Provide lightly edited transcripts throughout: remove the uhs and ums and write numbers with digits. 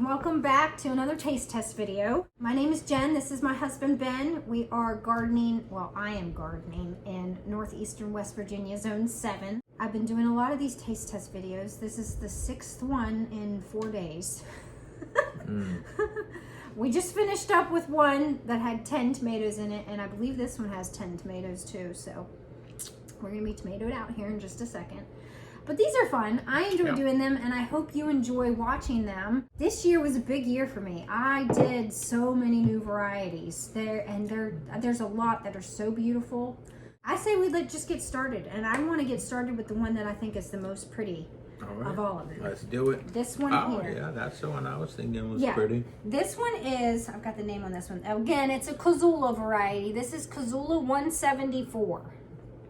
Welcome back to another taste test video. My name is Jen. This is my husband Ben. We are gardening, well, I am gardening in northeastern West Virginia, Zone 7. I've been doing a lot of these taste test videos. This is the 6th one in 4 days. We just finished up with one that had 10 tomatoes in it, and I believe this one has 10 tomatoes too, so we're gonna be tomatoed out here in just a second. But these are fun. I enjoy doing them, and I hope you enjoy watching them. This year was a big year for me. I did so many new varieties there's a lot that are so beautiful. I say we just get started, and I want to get started with the one that I think is the most pretty of all of them. Let's do it. This one here. Yeah, that's the one I was thinking was pretty. This one is, I've got the name on this one. Again, it's a Kasula variety. This is Kasula 174.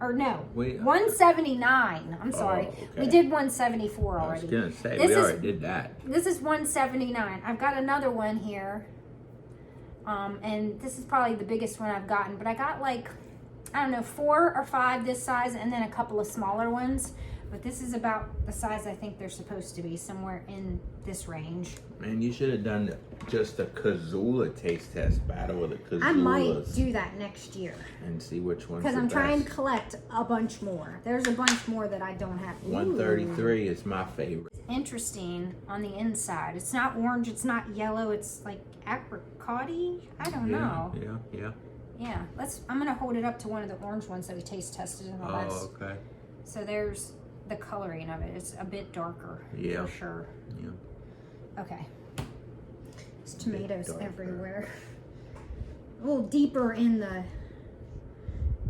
Or no, 179. I'm sorry. Okay. We did 174 already. I was going to say, we already did that. This is 179. I've got another one here. And this is probably the biggest one I've gotten. But I got like, I don't know, 4 or 5 this size and then a couple of smaller ones. But this is about the size I think they're supposed to be, somewhere in this range. Man, you should have done just a Kasula taste test battle with the Kasulas. I might do that next year. And see which one's because I'm the trying to best. collect a bunch more. There's a bunch more that I don't have. 133 is my favorite. Interesting on the inside. It's not orange, it's not yellow, it's like apricot-y. I don't know. Yeah. I'm gonna hold it up to one of the orange ones that we taste tested in the last. Oh, okay. So there's the coloring of it. It's a bit darker. Yeah. For sure. Yeah. Okay. There's tomatoes everywhere. A little deeper in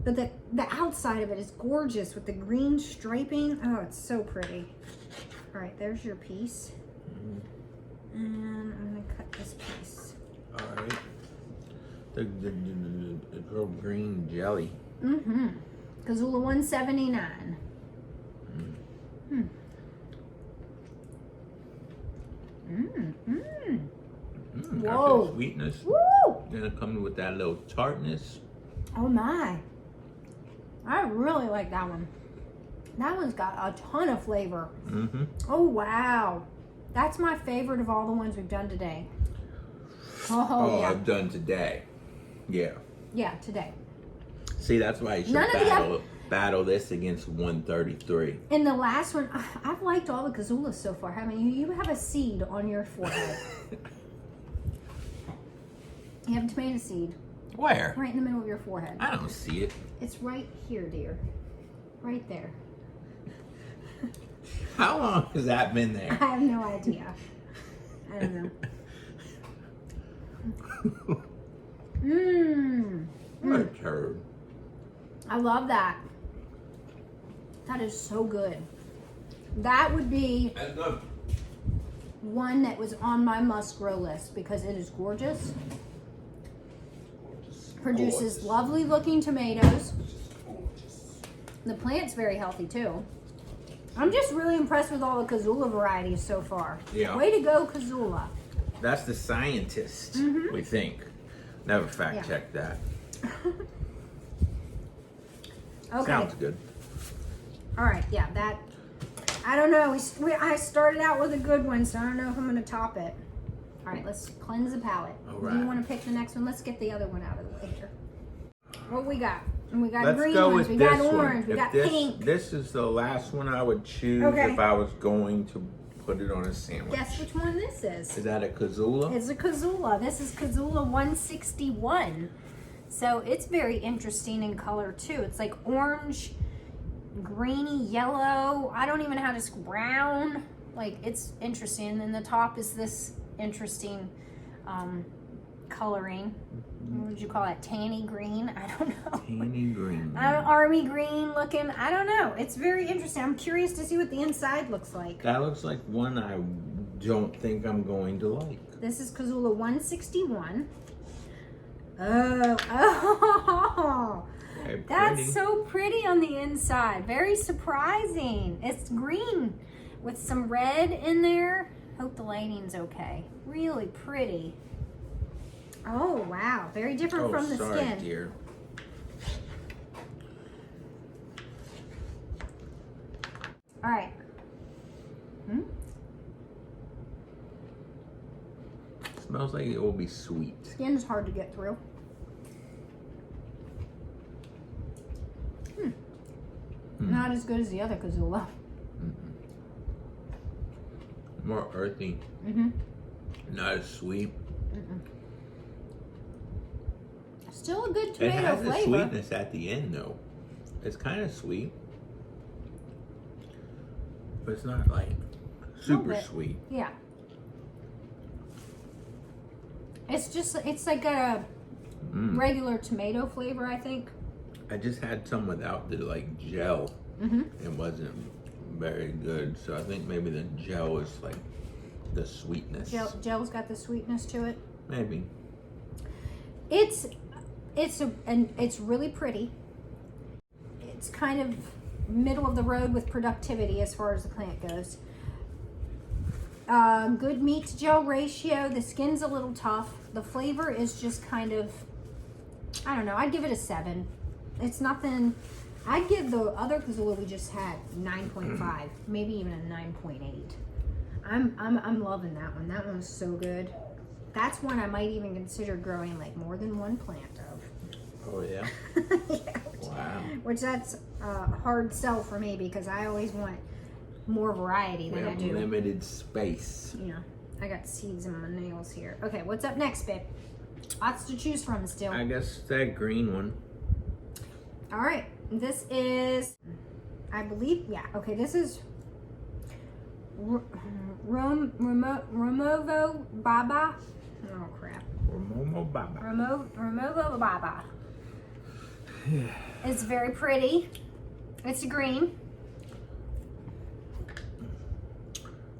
but the outside of it is gorgeous with the green striping. Oh, it's so pretty. All right, there's your piece. And I'm gonna cut this piece. All right. The real green jelly. Kasula 179. Whoa. Sweetness. Woo! Then it comes with that little tartness. Oh my. I really like that one. That one's got a ton of flavor. Oh wow. That's my favorite of all the ones we've done today. Oh yeah. I've done today. Yeah. Yeah, today. See, that's why you should battle this against 133. In the last one, I've liked all the Kasulas so far, haven't you? You have a seed on your forehead. You have a tomato seed. Where? Right in the middle of your forehead. I don't see it. It's right here, dear. Right there. How long has that been there? I have no idea. I don't know. What a turd. I love that. That is so good. That would be one that was on my must grow list because it is gorgeous. Produces lovely looking tomatoes. The plant's very healthy too. I'm just really impressed with all the Kasula varieties so far. Yeah. Way to go, Kasula. That's the scientist, we think. Never fact check that. Okay. Sounds good. All right, yeah, that, I don't know. I started out with a good one, so I don't know if I'm going to top it. All right, let's cleanse the palate. All Do right. you want to pick the next one? Let's get the other one out of the way here. What we got? And we got Let's green go ones, with we got this orange, one. we got this, pink. This is the last one I would choose if I was going to put it on a sandwich. Guess which one this is? Is that a Kasula? It's a Kasula. This is Kasula 161. So it's very interesting in color too. It's like orange, greeny yellow. I don't even know how to brown. Like, it's interesting. And then the top is this interesting coloring. What would you call it? Tanny green? I don't know. Tanny green. Army green looking. I don't know. It's very interesting. I'm curious to see what the inside looks like. That looks like one I don't think I'm going to like. This is Kasula 161. Oh. That's so pretty on the inside. Very surprising. It's green with some red in there. Hope the lighting's okay. Really pretty. Oh, wow. Very different from the skin. Dear. All right. smells like it will be sweet. Skin is hard to get through. Not as good as the other Kasula. More earthy. Not as sweet. Still a good tomato it has flavor. A sweetness at the end though. It's kind of sweet, but it's not like super sweet. Yeah. It's just, it's like a regular tomato flavor, I think. I just had some without the like gel. It wasn't very good, so I think maybe the gel is like the sweetness. Gel's got the sweetness to it. Maybe. It's really pretty. It's kind of middle of the road with productivity as far as the plant goes. Good meat to gel ratio. The skin's a little tough. The flavor is just kind of, I don't know. I'd give it a 7. It's nothing. I'd give the other Kasula we just had 9.5, maybe even a 9.8. I'm loving that one. That one's so good. That's one I might even consider growing like more than one plant of. Oh yeah. Yeah, Wow. Which that's a hard sell for me because I always want more variety than I do. Limited space. Yeah, I got seeds in my nails here. Okay, what's up next, babe? Lots to choose from still. I guess that green one. All right, this is, I believe, yeah. Okay, this is Romovo Baba. Oh crap. Romovo Baba. Romovo Baba. It's very pretty. It's a green.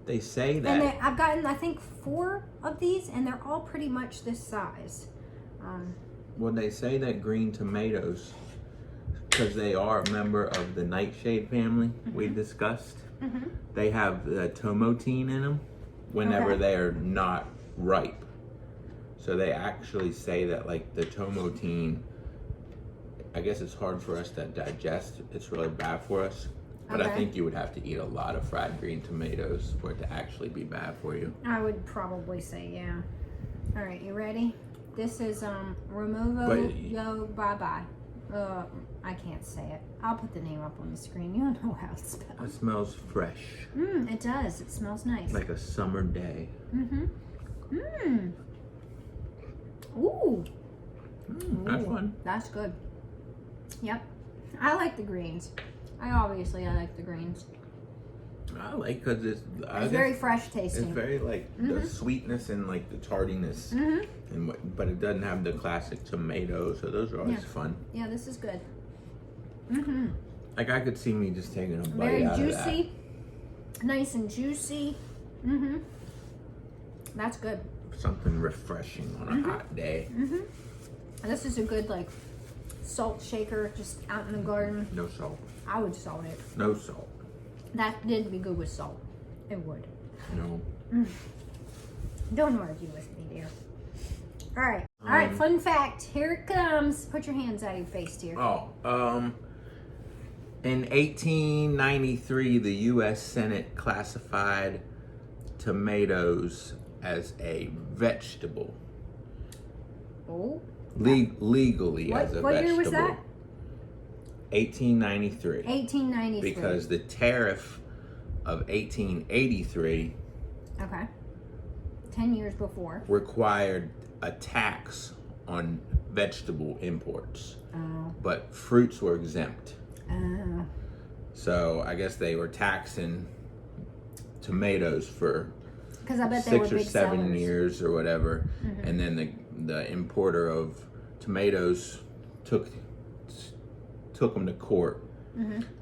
They say that. And I've gotten, I think, 4 of these, and they're all pretty much this size. Well, they say that green tomatoes, because they are a member of the nightshade family we discussed, they have the tomotine in them whenever they are not ripe. So they actually say that like the tomotine, I guess it's hard for us to digest. It's really bad for us. But I think you would have to eat a lot of fried green tomatoes for it to actually be bad for you. I would probably say, yeah. All right, you ready? This is Romovo Yo Bye Bye. I can't say it. I'll put the name up on the screen. You don't know how it's spelled. It smells fresh. It does. It smells nice. Like a summer day. Ooh. That's fun. That's good. Yep. I like the greens. I like the greens. I like because it's very fresh tasting. It's very like the sweetness and like the tardiness, but it doesn't have the classic tomato. So those are always fun. Yeah, this is good. Like I could see me just taking a bite very out juicy, of that. Nice and juicy. That's good. Something refreshing on a hot day. This is a good like salt shaker just out in the garden. No salt. I would salt it. No salt. That did be good with salt. It would. No. Don't argue with me, dear. All right. All right. Fun fact. Here it comes. Put your hands out of your face, dear. In 1893, the U.S. Senate classified tomatoes as a vegetable. Oh. Legally as a vegetable. What year was that? 1893. 1893. Because the tariff of 1883. Okay. 10 years before. Required a tax on vegetable imports. Oh. But fruits were exempt. Oh. So I guess they were taxing tomatoes for because I bet 6 they were or 7 sellers. years or whatever, and then the importer of tomatoes took them to court,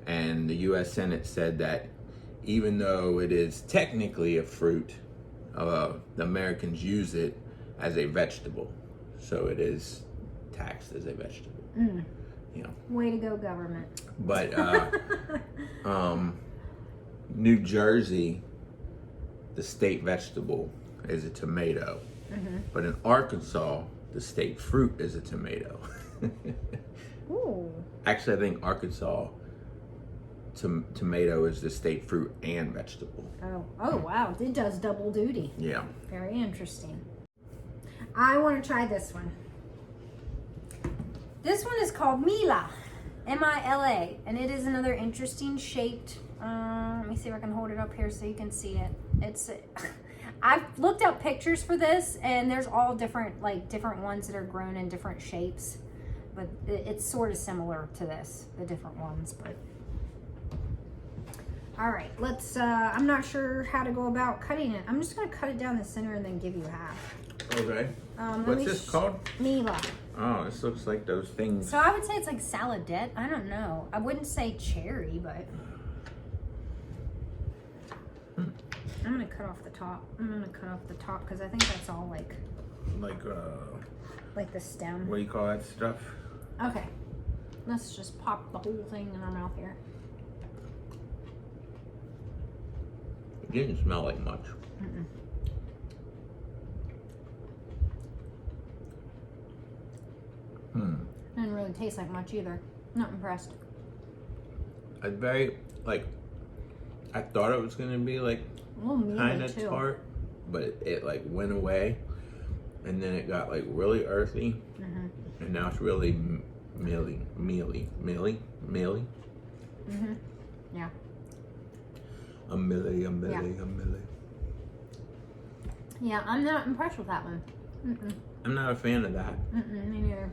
and the U.S. Senate said that even though it is technically a fruit, the Americans use it as a vegetable, so it is taxed as a vegetable. You know. Way to go, government. But New Jersey, the state vegetable is a tomato. But in Arkansas, the state fruit is a tomato. Ooh. Actually, I think Arkansas tomato is the state fruit and vegetable. Oh wow, it does double duty. Yeah. Very interesting. I want to try this one. This one is called Mila, M-I-L-A, and it is another interesting shaped. Let me see if I can hold it up here so you can see it. It's. I've looked up pictures for this, and there's all different ones that are grown in different shapes, but it's sort of similar to this, the different ones. But all right, let's. I'm not sure how to go about cutting it. I'm just gonna cut it down the center and then give you half. Okay. What's this called? Mila. Oh, this looks like those things. So I would say it's like saladette. I don't know. I wouldn't say cherry, but I'm gonna cut off the top. I'm gonna cut off the top because I think that's all like the stem. What do you call that stuff? Okay. Let's just pop the whole thing in our mouth here. It didn't smell like much. Mm-mm. Didn't really taste like much either. Not impressed. It's very I thought it was gonna be like kind of tart, but it like went away, and then it got like really earthy, and now it's really mealy. Yeah. A millie. Yeah, I'm not impressed with that one. I'm not a fan of that. Me neither.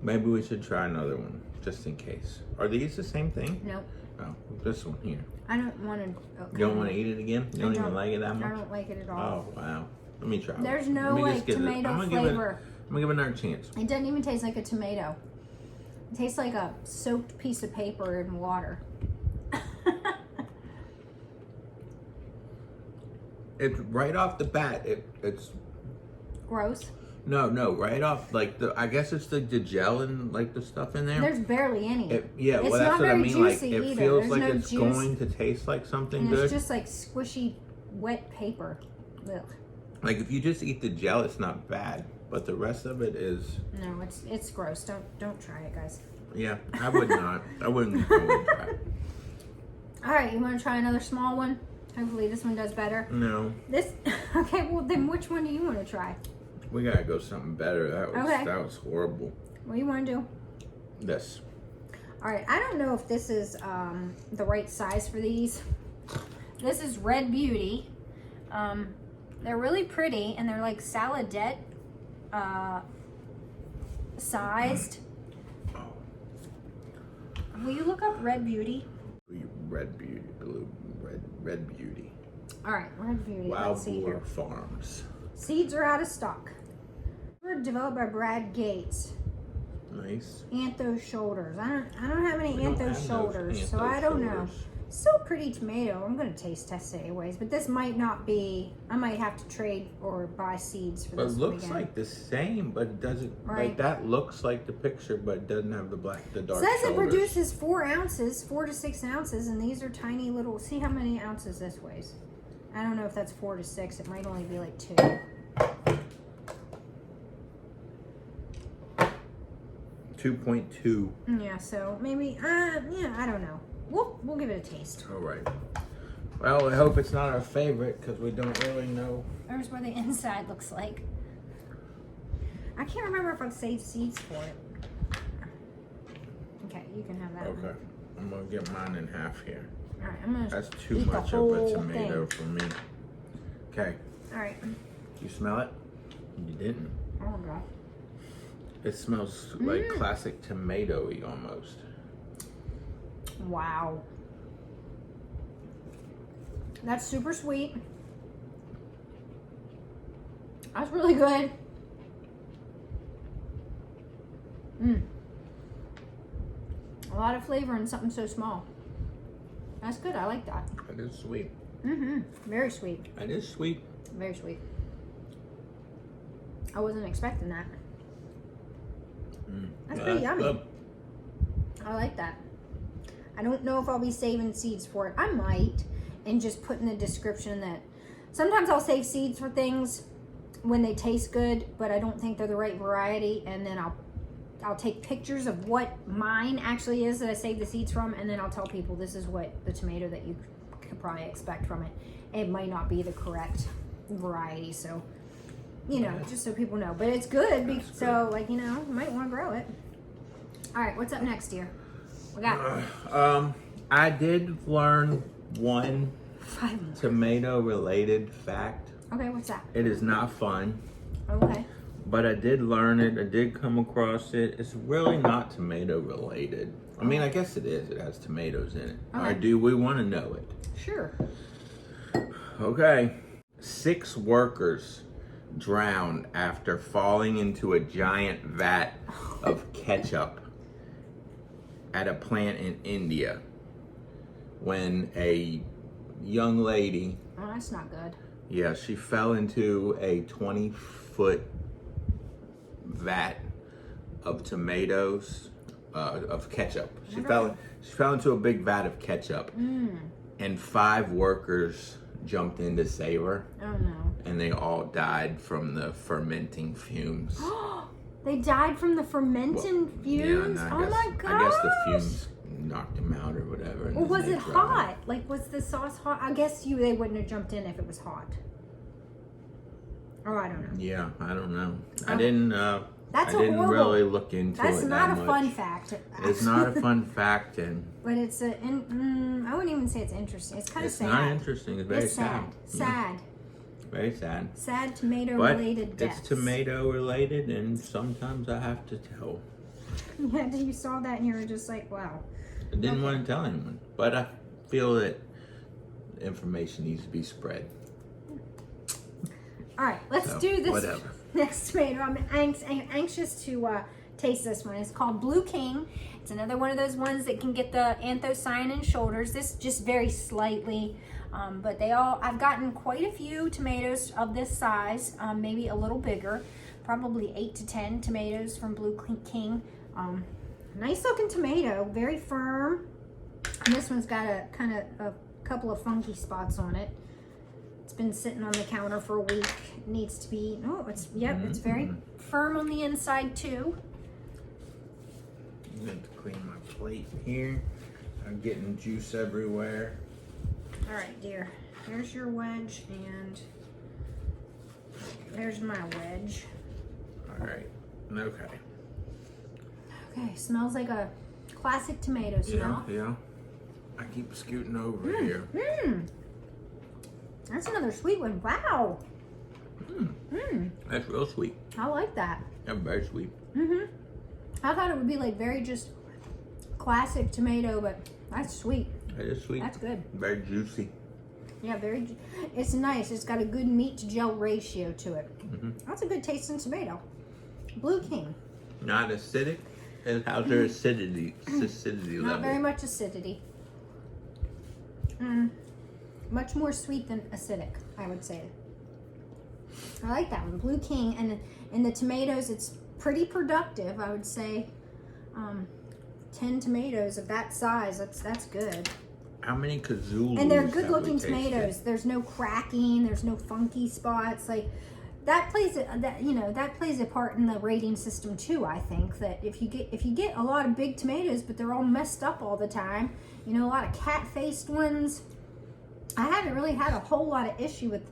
Maybe we should try another one, just in case. Are these the same thing? Nope. Oh, this one here. I don't want to. You don't want to eat it again? You don't even like it that much? I don't like it at all. Oh, wow. Let me try it. There's no tomato flavor. I'm going to give it another chance. It doesn't even taste like a tomato. It tastes like a soaked piece of paper in water. It's right off the bat. It's gross. No, right off, I guess it's the gel and the stuff in there. There's barely any. It's well, that's not what I mean. It feels like it's going to taste like something and good. It's just like squishy, wet paper. Ugh. Like if you just eat the gel, it's not bad, but the rest of it is. No, it's gross. Don't try it, guys. Yeah, I would not. I wouldn't try it. All right, you want to try another small one? Hopefully this one does better. No. Okay, well then which one do you want to try? We gotta go something better. That was horrible. What do you want to do? This. All right, I don't know if this is the right size for these. This is Red Beauty. They're really pretty, and they're like saladette sized. Oh. Will you look up Red Beauty? Red Beauty. All right, Red Beauty. Wild Let's see Boar here. Farms. Seeds are out of stock. Were developed by Brad Gates. Nice. Anthos shoulders. I don't have any anthos shoulders, so I don't know. Shoulders. Still pretty tomato. I'm gonna taste test it anyways, but this might not be. I might have to trade or buy seeds for But this it one looks again. like the same, but it doesn't. Right. Like that looks like the picture, but it doesn't have the dark It shoulders. says it produces 4 ounces, 4 to 6 ounces, and these are tiny little. See how many ounces this weighs. I don't know if that's 4 to 6. It might only be like 2. 2.2. Yeah, so maybe. Yeah, I don't know. We'll give it a taste. All right. Well, I hope it's not our favorite because we don't really know. There's what the inside looks like. I can't remember if I've saved seeds for it. Okay, you can have that. Okay. One. I'm gonna get mine in half here. All right, I'm gonna. That's too eat the much of whole a tomato thing. for me. Okay. All right. You smell it? You didn't. Oh god. It smells like classic tomato-y almost. Wow. That's super sweet. That's really good. A lot of flavor in something so small. That's good. I like that. It is sweet. Very sweet. It is sweet. Very sweet. I wasn't expecting that. That's pretty yummy. Good. I like that. I don't know if I'll be saving seeds for it. I might, and just put in the description that sometimes I'll save seeds for things when they taste good, but I don't think they're the right variety, and then I'll take pictures of what mine actually is that I saved the seeds from, and then I'll tell people this is what the tomato that you could probably expect from it. It might not be the correct variety, so you know, just so people know. But it's good, so like, you know, you might want to grow it. All right, what's up next, dear? We got. I did learn one tomato-related fact. Okay, what's that? It is not fun. Okay. But I did learn it. I did come across it. It's really not tomato-related. I mean, I guess it is. It has tomatoes in it. Okay. Or do we want to know it? Sure. Okay. 6 workers drowned after falling into a giant vat of ketchup at a plant in India when a young lady, Oh, that's not good. yeah, she fell into a 20-foot vat of tomatoes, of ketchup. She fell into a big vat of ketchup, and 5 workers jumped in to save her. Oh no. And they all died from the fermenting fumes. They died from the fermenting fumes? Yeah, oh my gosh. I guess the fumes knocked them out or whatever. Well, was it hot? Like, was the sauce hot? I guess they wouldn't have jumped in if it was hot. Oh, I don't know. Yeah, I don't know. I didn't really look into it That's not that a much. fun fact. It's not a fun fact, and but it's I wouldn't even say it's interesting. It's kind of sad. It's not interesting. It's very sad. Sad. Very sad. Sad tomato-related But deaths. it's tomato-related, and sometimes I have to tell. Yeah, you saw that and you were just like, wow. I didn't want to tell anyone, but I feel that information needs to be spread. All right, let's do this whatever. next tomato. I'm anxious to taste this one. It's called Blue King. It's another one of those ones that can get the anthocyanin shoulders. This just very slightly, but I've gotten quite a few tomatoes of this size, maybe a little bigger, probably 8 to 10 tomatoes from Blue King. Nice looking tomato, very firm. And this one's got a couple of funky spots on it. It's been sitting on the counter for a week. It needs to be, it's very firm on the inside too. I'm going to clean my plate here. I'm getting juice everywhere. All right, dear. There's your wedge and there's my wedge. All right. Okay. Okay, smells like a classic tomato smell. Yeah. I keep scooting over here. That's another sweet one. Wow. That's real sweet. I like that. That's very sweet. I thought it would be like very just classic tomato, but that's sweet. It is sweet. That's good. Very juicy. Yeah, it's nice. It's got a good meat to gel ratio to it. That's a good tasting tomato. Blue King. Not acidic. How's their acidity level? Not very much acidity. Much more sweet than acidic, I would say. I like that one. Blue King. And in the tomatoes, it's pretty productive, I would say. 10 tomatoes of that size, that's good. How many Kasula? And they're good looking tomatoes. There's no cracking, there's no funky spots. Like that plays a part in the rating system too, I think. That if you get a lot of big tomatoes but they're all messed up all the time, a lot of cat-faced ones. I haven't really had a whole lot of issue with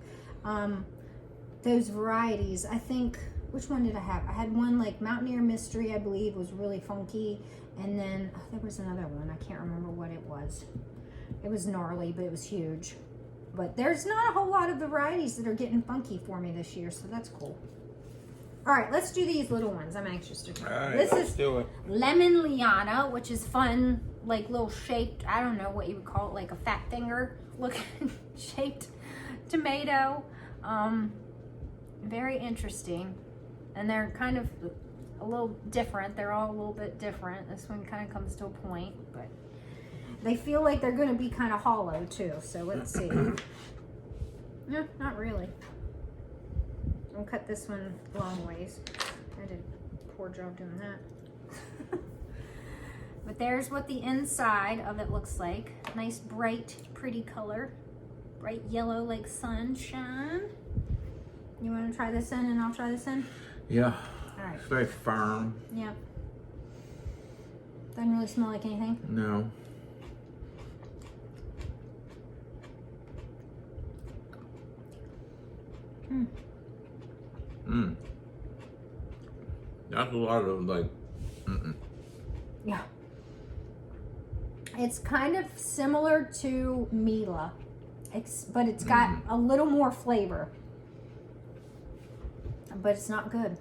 those varieties. I think, which one did I have? I had one like Mountaineer Mystery, I believe, was really funky. And then there was another one. I can't remember what it was. It was gnarly, but it was huge. But there's not a whole lot of the varieties that are getting funky for me this year, so that's cool. All right, let's do these little ones. I'm anxious to try. All right, this let's is do it. Lemon Lyanna, which is fun, like little shaped, I don't know what you would call it, like a fat finger looking shaped tomato. Very interesting. And they're kind of a little different. They're all a little bit different. This one kind of comes to a point, but they feel like they're going to be kind of hollow too. So let's see. No, not really. I'll cut this one long ways. I did a poor job doing that. But there's what the inside of it looks like. Nice, bright, pretty color. Bright yellow like sunshine. You want to try this in and I'll try this in? Yeah. All right. It's very firm. Yeah. Doesn't really smell like anything. No. That's a lot of like. Yeah. It's kind of similar to Mila, but it's got a little more flavor. But it's not good.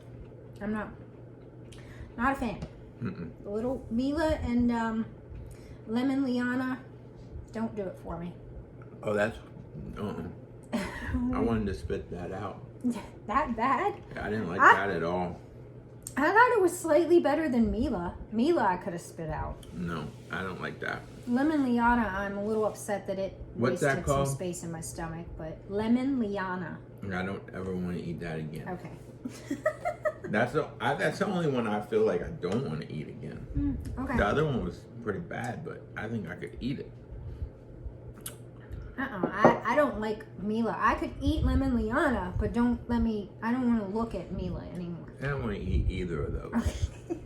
I'm not a fan. The little Mila and lemon Lyanna don't do it for me. Oh, that's. I wanted to spit that out. That bad? I didn't like that at all. I thought it was slightly better than Mila. Mila I could have spit out. No, I don't like that. Lemon Lyanna, I'm a little upset that it What's wasted that called? some space in my stomach. But lemon Lyanna. I don't ever want to eat that again. Okay. That's the only one I feel like I don't want to eat again. Okay. The other one was pretty bad, but I think I could eat it. I don't like Mila. I could eat lemon Lyanna, but I don't want to look at Mila anymore. I don't want to eat either of those. Okay.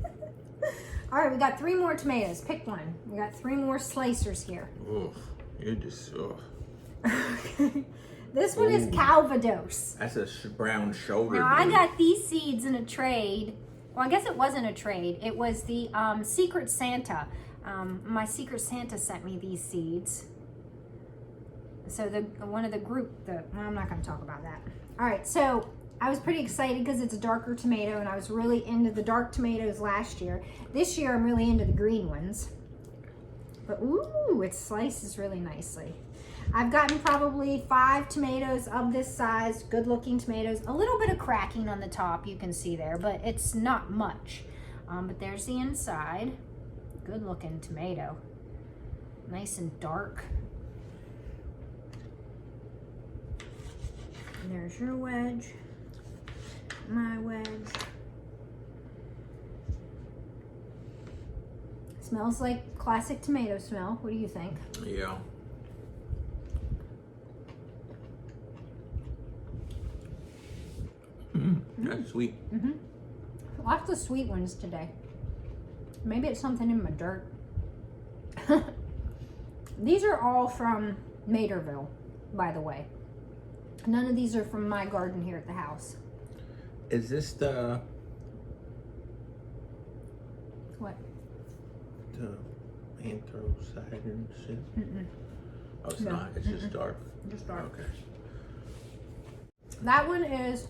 All right, we got 3 more tomatoes. Pick one. We got 3 more slicers here. Oof, you're just. This one is Calvados. That's a brown shoulder. Now, I got these seeds in a trade. Well, I guess it wasn't a trade. It was the Secret Santa. My Secret Santa sent me these seeds. So one of the group, I'm not going to talk about that. All right, so I was pretty excited because it's a darker tomato, and I was really into the dark tomatoes last year. This year, I'm really into the green ones. But ooh, it slices really nicely. I've gotten probably 5 tomatoes of this size, good-looking tomatoes. A little bit of cracking on the top, you can see there, but it's not much. But there's the inside. Good-looking tomato. Nice and dark. And there's your wedge. My wedge. Smells like classic tomato smell. What do you think? Yeah. That's sweet. Lots of sweet ones today. Maybe it's something in my dirt. These are all from Materville, by the way. None of these are from my garden here at the house. Is this the What? anthracite shit? Oh, it's No. not. It's just dark. Just dark. Okay. That one is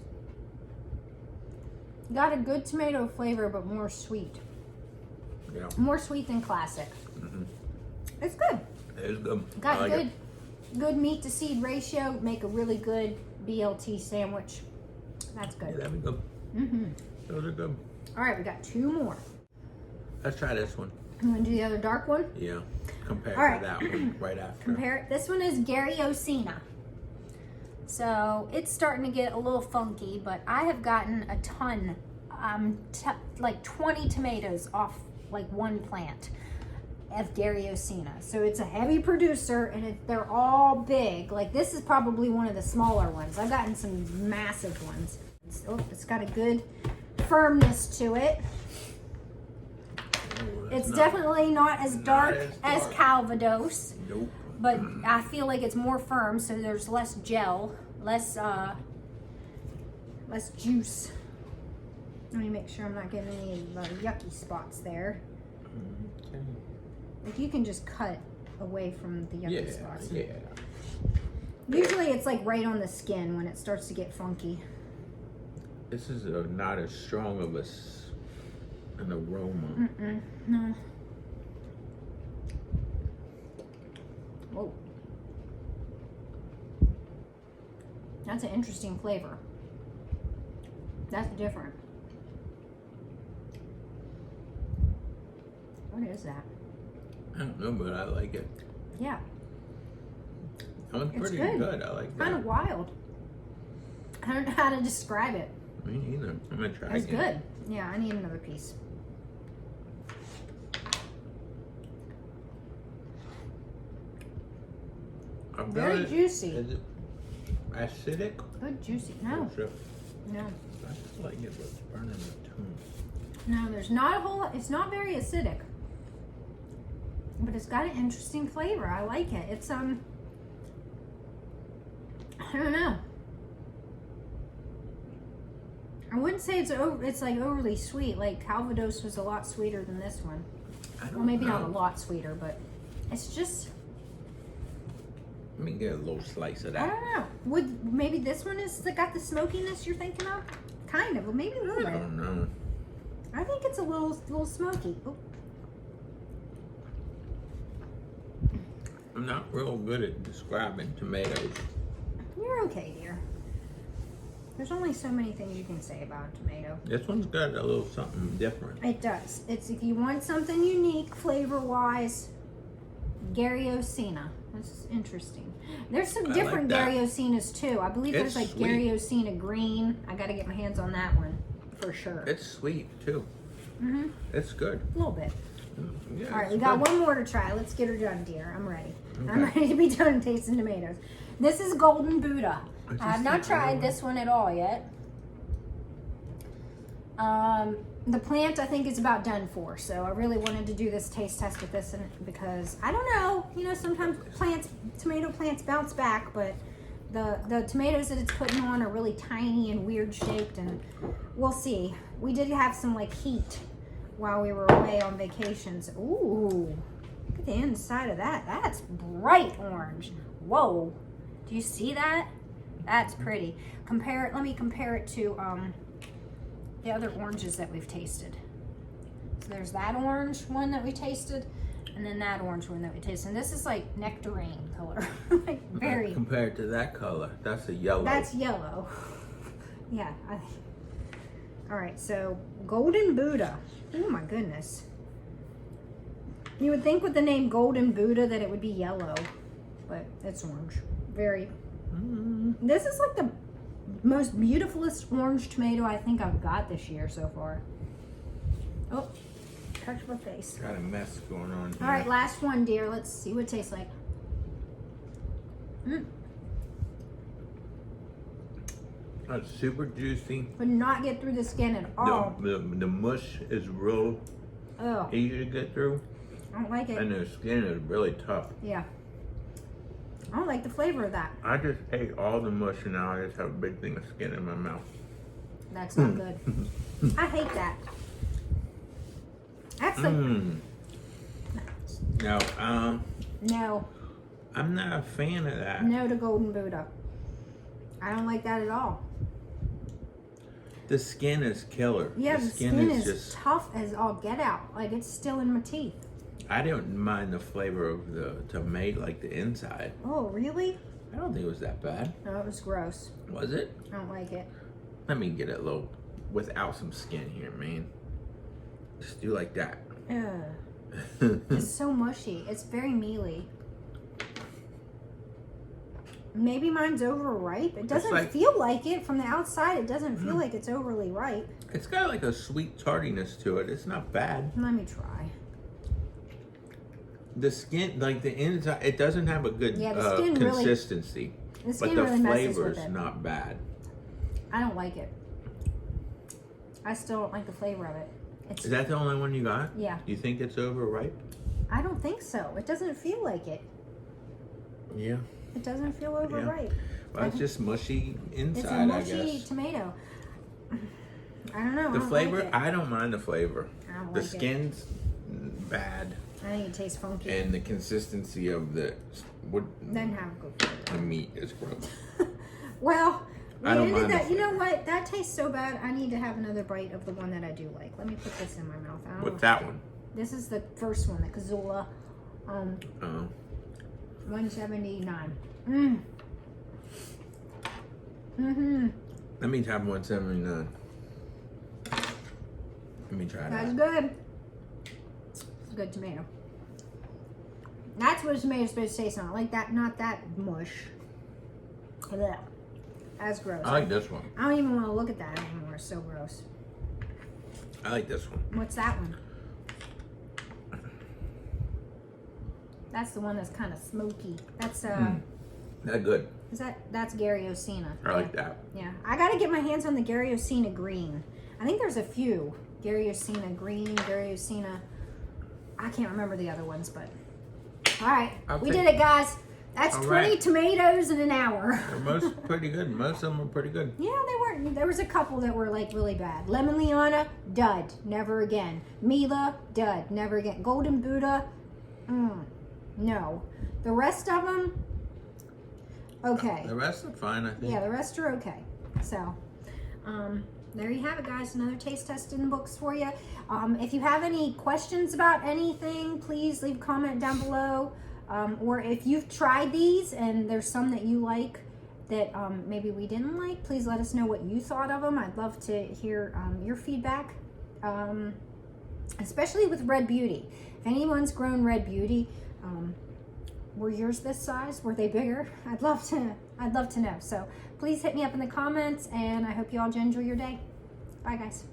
got a good tomato flavor, but more sweet. Yeah. More sweet than classic. It's good. It is good. Got I like good meat to seed ratio. Make a really good BLT sandwich. That's Yeah, good. that'd be good. Those are good. All right, we got 2 more. Let's try this one. You want to do the other dark one? Yeah. Compared All right. to that one right after. Compare it. This one is Gary Osina. So it's starting to get a little funky, but I have gotten a ton, like 20 tomatoes off like one plant of Gary Osina. So it's a heavy producer, and they're all big. Like this is probably one of the smaller ones. I've gotten some massive ones. It's got a good firmness to it. It's definitely not as dark as Calvados. Nope. But I feel like it's more firm, so there's less gel, less juice. Let me make sure I'm not getting any yucky spots there. Okay. Like you can just cut away from the yucky spots. Yeah. Usually it's like right on the skin when it starts to get funky. This is not as strong of an aroma. No. Whoa. That's an interesting flavor. That's different. What is that? I don't know, but I like it. Yeah. It's pretty good. good. I like that. Kind of wild. I don't know how to describe it. Me neither. I'm gonna try It's again. good. Yeah, I need another piece. Very juicy. Is it acidic? Good juicy. No. Sure. No. I just like it, but it's burning the tongue. No, there's not a whole lot. It's not very acidic. But it's got an interesting flavor. I like it. It's, I don't know. I wouldn't say it's like overly sweet. Like Calvados was a lot sweeter than this one. Well, maybe not a lot sweeter, but it's just. Let me get a little slice of I that. don't know. Maybe this one is got the smokiness you're thinking of? Kind of, maybe a little bit. I don't know. I think it's a little smoky. Oh. I'm not real good at describing tomatoes. You're okay, dear. There's only so many things you can say about a tomato. This one's got a little something different. It does. It's if you want something unique flavor-wise, Gary Osina. That's interesting. There's some different like Gary Osinas too. I believe there's like sweet. Gary Osina green. I got to get my hands on that one for sure. It's sweet too. Mhm. It's good. A little bit. Yeah, All right, it's we got good. one more to try. Let's get her done, dear. I'm ready. Okay. I'm ready to be done tasting tomatoes. This is Golden Buddha. I have not tried this one at all yet. The plant I think is about done for, so I really wanted to do this taste test with this because I don't know, you know, sometimes tomato plants bounce back, but the tomatoes that it's putting on are really tiny and weird shaped, and we'll see. We did have some like heat while we were away on vacations. Ooh, look at the inside of that. That's bright orange. Whoa, do you see that? That's pretty. Let me compare it to the other oranges that we've tasted. So there's that orange one that we tasted, and then that orange one that we tasted. And this is like nectarine color. Like very. Compared to that color, that's a yellow. That's yellow. Yeah. All right, so Golden Buddha. Oh my goodness. You would think with the name Golden Buddha that it would be yellow, but it's orange. Very. This is like the most beautifulest orange tomato I think I've got this year so far. Oh, touch my face. Got a mess going on here. All right, last one, dear. Let's see what it tastes like. It's super juicy. Would not get through the skin at all. The mush is real Oh, easy to get through, I don't like it. and the skin is really tough. Yeah. I don't like the flavor of that. I just ate all the mush and now I just have a big thing of skin in my mouth. That's not good. I hate that. That's like No, no, I'm not a fan of that. no to Golden Buddha. I don't like that at all. The skin is killer. Yeah, the skin is just tough as all get out. Like it's still in my teeth. I don't mind the flavor of the tomato, like the inside. Oh, really? I don't think it was that bad. No, it was gross. Was it? I don't like it. Let me get it low without some skin here, man. Just do like that. Ugh. It's so mushy. It's very mealy. Maybe mine's overripe. It doesn't like- feel like it from the outside. It doesn't feel like it's overly ripe. It's got like a sweet tardiness to it. It's not bad. Let me try. The skin, like the inside, it doesn't have a good Yeah, the skin really- consistency. The skin But the really messes with flavor's it. not bad. I don't like it. I still don't like the flavor of it. It's Is that the only one you got? yeah. You think it's overripe? I don't think so. It doesn't feel like it. Yeah. It doesn't feel overripe. Well, it's just mushy It's inside, a mushy I guess. tomato. I don't know. The I don't flavor, like it. I don't mind the flavor. I don't The like it. skin's bad, I think it tastes funky. and the consistency of the Doesn't have a good flavor. the meat is gross. Well, we I don't ended mind that. the You know what? That tastes so bad. I need to have another bite of the one that I do like. Let me put this in my mouth. I don't know. What's that one? This is the first one, the Kasula, Oh, 179. Mm. Mm-hmm. let me have 179. Let me try That's that. good. It's a good tomato. That's what a tomato's supposed to taste like that, not that mush. Blech. That's gross. I like this one. I don't even want to look at that anymore. It's so gross. I like this one. What's that one? That's the one that's kind of smoky. That's That good. that's Gary Osina. I like that. Yeah, I got to get my hands on the Gary Osina green. I think there's a few. Gary Osina green, Gary Osina. I can't remember the other ones, but all right, we did it, guys. That's All 20 right. tomatoes in an hour. They're most pretty good. Most of them are pretty good. Yeah, they weren't. There was a couple that were like really bad. Lemon Lyanna, dud, never again. Mila, dud, never again. Golden Buddha, no. The rest of them, okay. The rest are fine, I think. Yeah, the rest are okay. So, there you have it, guys. Another taste test in the books for you. If you have any questions about anything, please leave a comment down below. Or if you've tried these and there's some that you like that maybe we didn't like, please let us know what you thought of them. I'd love to hear your feedback, especially with Red Beauty. If anyone's grown Red Beauty, were yours this size? Were they bigger? I'd love to know. So please hit me up in the comments, and I hope you all enjoy your day. Bye, guys.